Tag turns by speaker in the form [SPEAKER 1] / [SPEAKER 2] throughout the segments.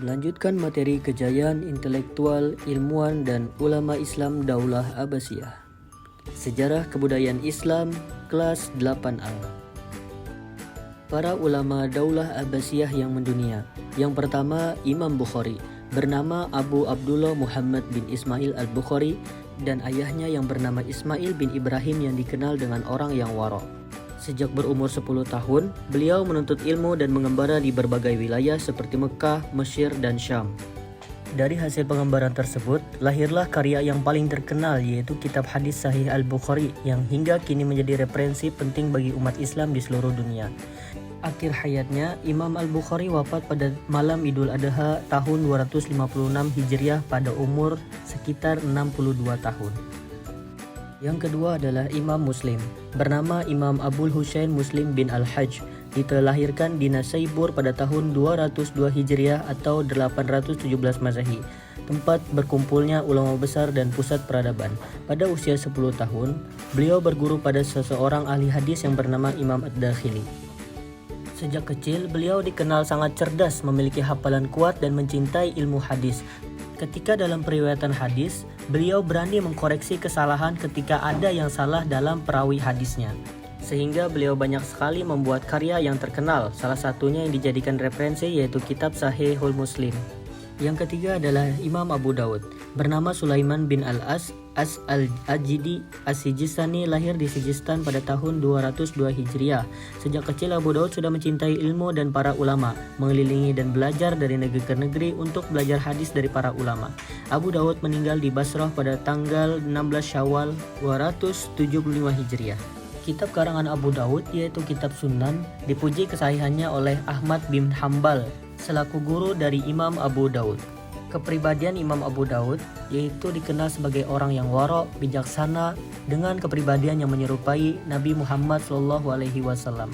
[SPEAKER 1] Melanjutkan materi kejayaan intelektual, ilmuwan, dan ulama Islam Daulah Abbasiyah. Sejarah kebudayaan Islam, kelas 8A. Para ulama Daulah Abbasiyah yang mendunia. Yang pertama, Imam Bukhari, bernama Abu Abdullah Muhammad bin Ismail al-Bukhari, dan ayahnya yang bernama Ismail bin Ibrahim yang dikenal dengan orang yang waro'. Sejak berumur 10 tahun, beliau menuntut ilmu dan mengembara di berbagai wilayah seperti Mekah, Mesir, dan Syam. Dari hasil pengembaraan tersebut, lahirlah karya yang paling terkenal yaitu kitab hadis Sahih Al-Bukhari yang hingga kini menjadi referensi penting bagi umat Islam di seluruh dunia. Akhir hayatnya, Imam Al-Bukhari wafat pada malam Idul Adha tahun 256 Hijriah pada umur sekitar 62 tahun. Yang kedua adalah Imam Muslim, bernama Imam Abul Husain Muslim bin Al-Hajj, dilahirkan di Nasaibur pada tahun 202 Hijriah atau 817 Masehi, tempat berkumpulnya ulama besar dan pusat peradaban. Pada usia 10 tahun, beliau berguru pada seseorang ahli hadis yang bernama Imam Ad-Dakhili. Sejak kecil, beliau dikenal sangat cerdas, memiliki hafalan kuat dan mencintai ilmu hadis. Ketika dalam periwayatan hadis, beliau berani mengkoreksi kesalahan ketika ada yang salah dalam perawi hadisnya. Sehingga beliau banyak sekali membuat karya yang terkenal, salah satunya yang dijadikan referensi yaitu kitab Sahihul Muslim. Yang ketiga adalah Imam Abu Daud, bernama Sulaiman bin Al-As Al-Ajidi As-Sijistani, lahir di Sijistan pada tahun 202 Hijriah. Sejak kecil Abu Daud sudah mencintai ilmu dan para ulama, mengelilingi dan belajar dari negeri ke negeri untuk belajar hadis dari para ulama. Abu Daud meninggal di Basrah pada tanggal 16 Syawal 275 Hijriah. Kitab karangan Abu Daud yaitu Kitab Sunan dipuji kesahihannya oleh Ahmad bin Hambal selaku guru dari Imam Abu Daud. Kepribadian Imam Abu Daud yaitu dikenal sebagai orang yang waro', bijaksana, dengan kepribadian yang menyerupai Nabi Muhammad SAW.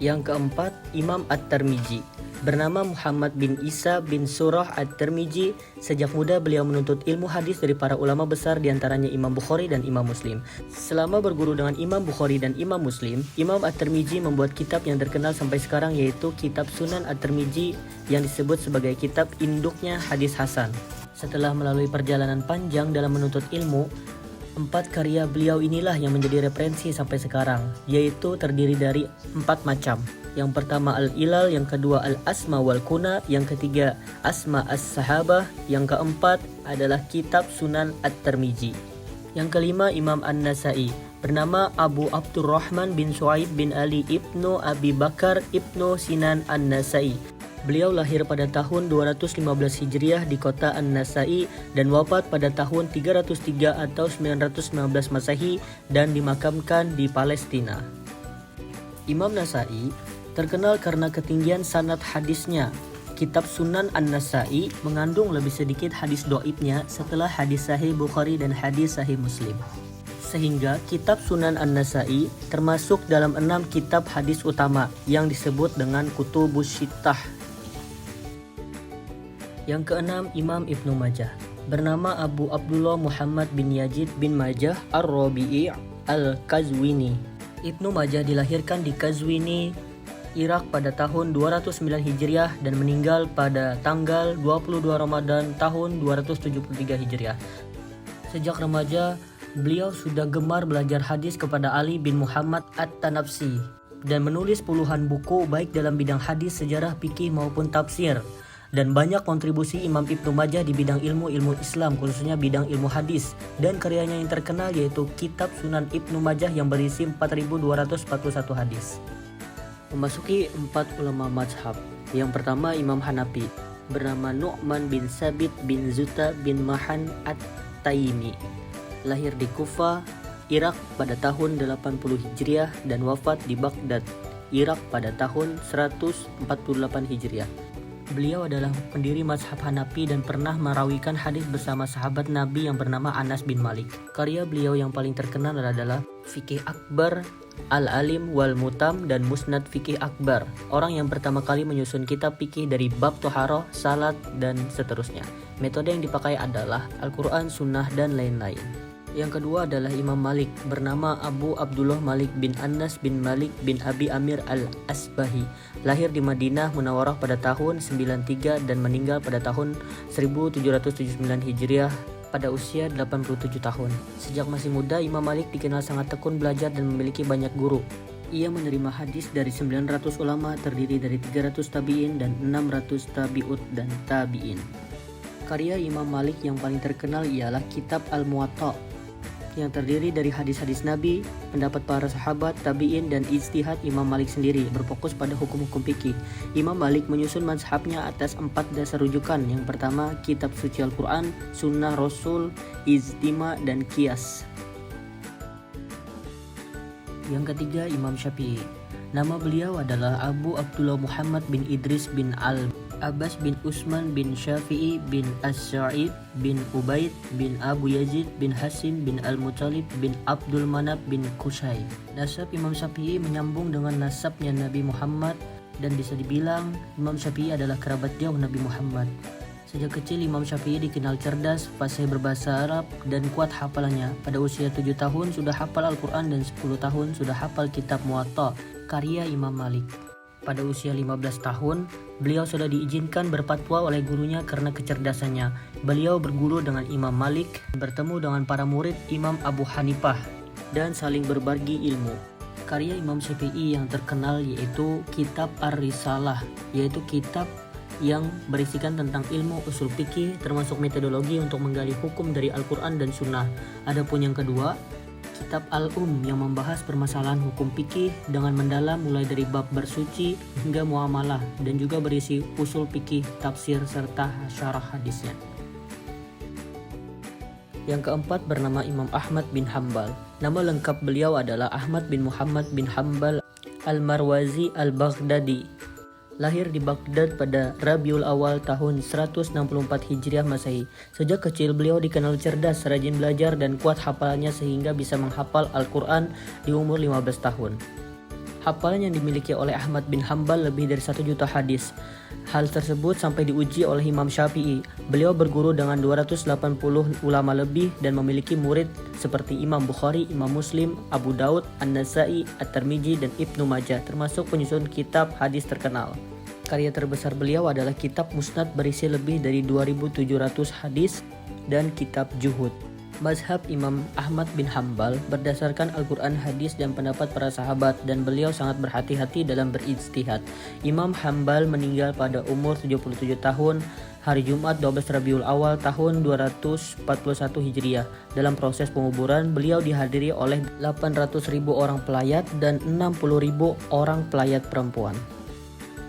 [SPEAKER 1] Yang keempat, Imam At-Tirmidzi, bernama Muhammad bin Isa bin Surah At-Tirmidzi. Sejak muda beliau menuntut ilmu hadis dari para ulama besar, diantaranya Imam Bukhari dan Imam Muslim. Selama berguru dengan Imam Bukhari dan Imam Muslim, Imam At-Tirmidzi membuat kitab yang terkenal sampai sekarang yaitu Kitab Sunan At-Tirmidzi yang disebut sebagai kitab induknya hadis Hasan. Setelah melalui perjalanan panjang dalam menuntut ilmu, 4 karya beliau inilah yang menjadi referensi sampai sekarang, yaitu terdiri dari 4 macam. Yang pertama Al-Ilal, yang kedua Al-Asma wal Kuna, yang ketiga Asma As-Sahabah, yang keempat adalah Kitab Sunan At-Tirmidzi. Yang kelima Imam An-Nasai, bernama Abu Abdurrahman bin Suaib bin Ali ibnu Abi Bakar ibnu Sinan An-Nasai. Beliau lahir pada tahun 215 Hijriah di kota An-Nasai dan wafat pada tahun 303 atau 919 Masehi dan dimakamkan di Palestina. Imam Nasai terkenal karena ketinggian sanad hadisnya. Kitab Sunan An-Nasai mengandung lebih sedikit hadis doibnya setelah hadis Sahih Bukhari dan hadis Sahih Muslim. Sehingga kitab Sunan An-Nasai termasuk dalam 6 kitab hadis utama yang disebut dengan Kutubus Sittah. Yang keenam Imam Ibnu Majah, bernama Abu Abdullah Muhammad bin Yazid bin Majah Ar-Rabi'i Al-Qazwini. Ibnu Majah dilahirkan di Qazwini, Irak pada tahun 209 Hijriah dan meninggal pada tanggal 22 Ramadan tahun 273 Hijriah. Sejak remaja, beliau sudah gemar belajar hadis kepada Ali bin Muhammad At-Tanafsi dan menulis puluhan buku baik dalam bidang hadis, sejarah, fikih maupun tafsir. Dan banyak kontribusi Imam Ibnu Majah di bidang ilmu Islam, khususnya bidang ilmu hadis. Dan karyanya yang terkenal yaitu Kitab Sunan Ibnu Majah yang berisi 4.241 hadis. Memasuki 4 ulama mazhab. Yang pertama Imam Hanafi, bernama Nu'man bin Sabit bin Zuta bin Mahan At-Taimi, lahir di Kufa, Irak pada tahun 80 Hijriah dan wafat di Baghdad, Irak pada tahun 148 Hijriah. Beliau adalah pendiri mazhab Hanafi dan pernah merawikan hadis bersama sahabat Nabi yang bernama Anas bin Malik. Karya beliau yang paling terkenal adalah Fikih Akbar, Al-Alim wal Mutam, dan Musnad Fikih Akbar. Orang yang pertama kali menyusun kitab fikih dari bab toharoh, salat, dan seterusnya. Metode yang dipakai adalah Al-Quran, Sunnah, dan lain-lain. Yang kedua adalah Imam Malik, bernama Abu Abdullah Malik bin Anas bin Malik bin Abi Amir al-Asbahi. Lahir di Madinah Munawarah pada tahun 93 dan meninggal pada tahun 1779 Hijriah pada usia 87 tahun. Sejak masih muda, Imam Malik dikenal sangat tekun belajar dan memiliki banyak guru. Ia menerima hadis dari 900 ulama terdiri dari 300 tabi'in dan 600 tabi'ut dan tabi'in. Karya Imam Malik yang paling terkenal ialah Kitab Al-Muwatta, yang terdiri dari hadis-hadis Nabi, pendapat para sahabat, tabi'in, dan ijtihad Imam Malik sendiri, berfokus pada hukum-hukum fikih. Imam Malik menyusun mazhabnya atas 4 dasar rujukan. Yang pertama, kitab suci Al-Quran, sunnah Rasul, ijtima, dan qiyas. Yang ketiga, Imam Syafi'i. Nama beliau adalah Abu Abdullah Muhammad bin Idris bin Al-Abbas bin Utsman bin Syafi'i bin As-Sa'id bin Ubaid bin Abu Yazid bin Hasim bin Al-Muttalib bin Abdul Manaf bin Qusay. Nasab Imam Syafi'i menyambung dengan nasabnya Nabi Muhammad dan bisa dibilang Imam Syafi'i adalah kerabat jauh Nabi Muhammad. Sejak kecil Imam Syafi'i dikenal cerdas, fasih berbahasa Arab, dan kuat hafalannya. Pada usia 7 tahun sudah hafal Al-Quran dan 10 tahun sudah hafal kitab Muwatta, karya Imam Malik. Pada usia 15 tahun, beliau sudah diizinkan berfatwa oleh gurunya karena kecerdasannya. Beliau berguru dengan Imam Malik, bertemu dengan para murid Imam Abu Hanifah, dan saling berbagi ilmu. Karya Imam Syafi'i yang terkenal yaitu Kitab Ar-Risalah, yaitu kitab yang berisikan tentang ilmu usul fikih termasuk metodologi untuk menggali hukum dari Al-Quran dan Sunnah. Adapun yang kedua, Kitab Al-Um yang membahas permasalahan hukum fikih dengan mendalam mulai dari bab bersuci hingga muamalah, dan juga berisi usul fikih, tafsir, serta syarah hadisnya. Yang keempat bernama Imam Ahmad bin Hambal. Nama lengkap beliau adalah Ahmad bin Muhammad bin Hambal Al-Marwazi Al-Baghdadi. Lahir di Baghdad pada Rabiul Awal tahun 164 Hijriah Masehi. Sejak kecil beliau dikenal cerdas, rajin belajar, dan kuat hafalannya sehingga bisa menghafal Al-Quran di umur 15 tahun. Hafalan yang dimiliki oleh Ahmad bin Hambal lebih dari 1 juta hadis. Hal tersebut sampai diuji oleh Imam Syafi'i. Beliau berguru dengan 280 ulama lebih dan memiliki murid seperti Imam Bukhari, Imam Muslim, Abu Daud, An-Nasa'i, At-Tirmidzi, dan Ibnu Majah, termasuk penyusun kitab hadis terkenal. Karya terbesar beliau adalah kitab Musnad berisi lebih dari 2.700 hadis dan kitab Juhud. Mazhab Imam Ahmad bin Hambal berdasarkan Al-Quran, hadis, dan pendapat para sahabat, dan beliau sangat berhati-hati dalam berijtihad. Imam Hambal meninggal pada umur 77 tahun hari Jumat 12 Rabiul Awal tahun 241 Hijriah. Dalam proses penguburan, beliau dihadiri oleh 800.000 orang pelayat dan 60.000 orang pelayat perempuan.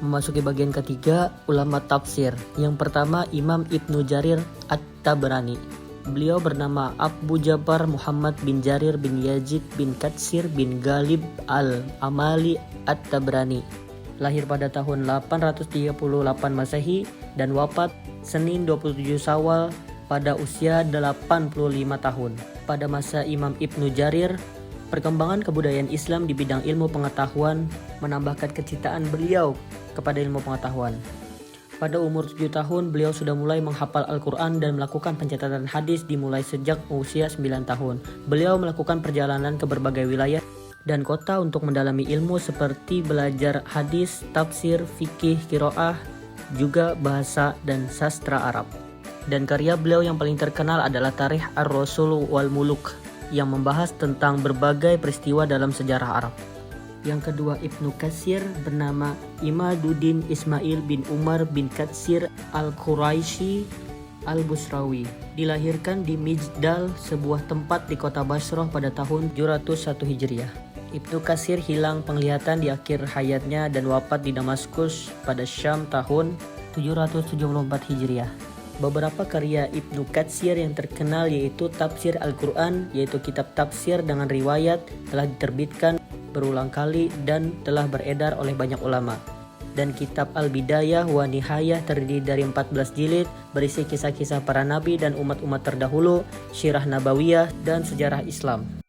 [SPEAKER 1] Memasuki bagian ketiga, ulama tafsir. Yang pertama, Imam Ibnu Jarir At-Tabrani. Beliau bernama Abu Ja'far Muhammad bin Jarir bin Yazid bin Katsir bin Ghalib al-Amali At-Tabrani. Lahir pada tahun 838 Masehi dan wafat Senin 27 Syawal pada usia 85 tahun. Pada masa Imam Ibnu Jarir, perkembangan kebudayaan Islam di bidang ilmu pengetahuan menambahkan kecintaan beliau kepada ilmu pengetahuan. Pada umur 7 tahun, beliau sudah mulai menghafal Al-Quran dan melakukan pencatatan hadis dimulai sejak usia 9 tahun. Beliau melakukan perjalanan ke berbagai wilayah dan kota untuk mendalami ilmu seperti belajar hadis, tafsir, fikih, qiraah, juga bahasa dan sastra Arab. Dan karya beliau yang paling terkenal adalah Tarikh Ar-Rasul wal Muluk yang membahas tentang berbagai peristiwa dalam sejarah Arab. Yang kedua, Ibnu Katsir bernama Imaduddin Ismail bin Umar bin Katsir Al-Quraisy Al-Busrawi. Dilahirkan di Mijdal, sebuah tempat di kota Basrah pada tahun 701 Hijriah. Ibnu Katsir hilang penglihatan di akhir hayatnya dan wafat di Damaskus pada Syam tahun 774 Hijriah. Beberapa karya Ibnu Katsir yang terkenal yaitu Tafsir Al-Quran, yaitu kitab tafsir dengan riwayat, telah diterbitkan berulang kali dan telah beredar oleh banyak ulama. Dan kitab Al-Bidayah wa Nihayah terdiri dari 14 jilid, berisi kisah-kisah para nabi dan umat-umat terdahulu, syirah nabawiyah, dan sejarah Islam.